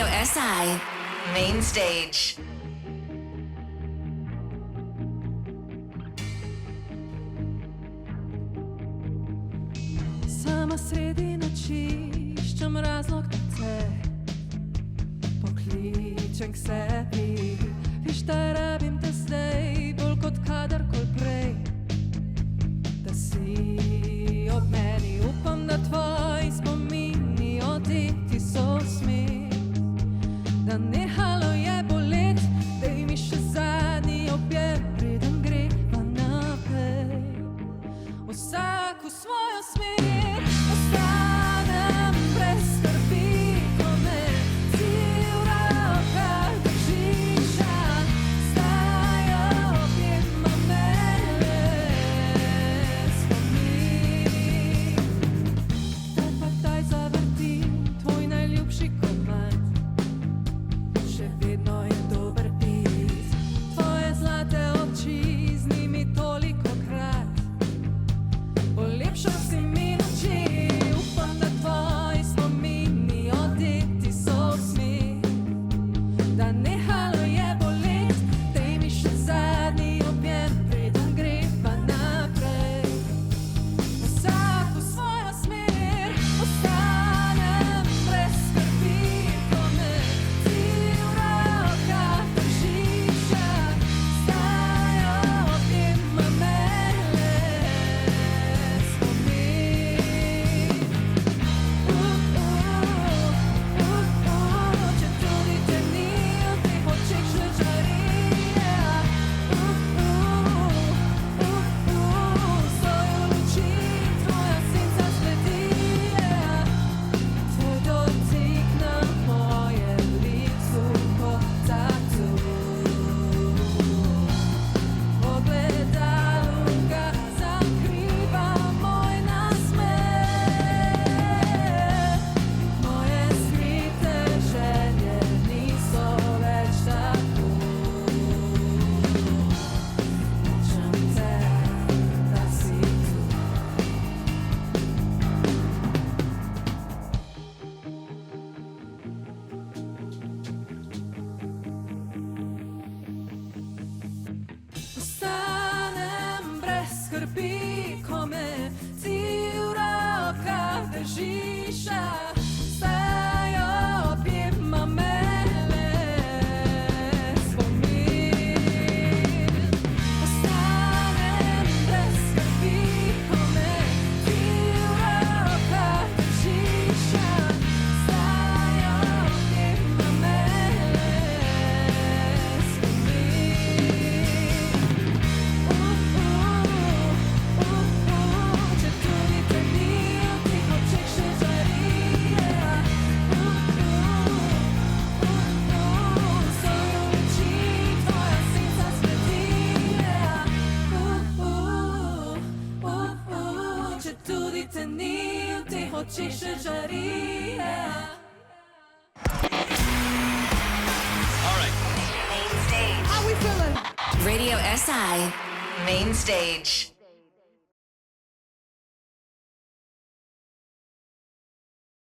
Radio SI Main Stage. Sama sredi noči iščem razlog, da te pokličem k sebi. Viš, da rabim te zdaj bolj kot kadarkoli prej, da si ob meni. Upam, da tvoji spomini oditi so smi, da nehalo je bolet, daj mi še zadnji objem, preden greva naprej. Vsak v svojo smer, ostanem brez skrbi, ko me ti v rokah držiš, zdaj objema me spomin. Kdaj pa kdaj zavrtim tvoj najljubši komad, še vedno je dober pis. Tvoje zlate oči, z njimi tolikokrat polepšal si mi noči. Upam, da tvoji spomini odeti so smi, da nehalo je bolet, daj mi še zadnji objem, preden greva naprej. Vsak v svojo smer, ostanem brez skrbi, ko me ti v rokah držiš, zdaj objema me ostanem brez skrbi, ko me ti v rokah držiš, zdaj objema me spomin. Ostanem brez skrbi, ko me ti v rokah držiš, zdaj objema me če tudi te ni v teh očeh še žari, so jo luči, tvoja senca sveti, če tudi te ni v teh očeh še žari. Radio SI Main Stage.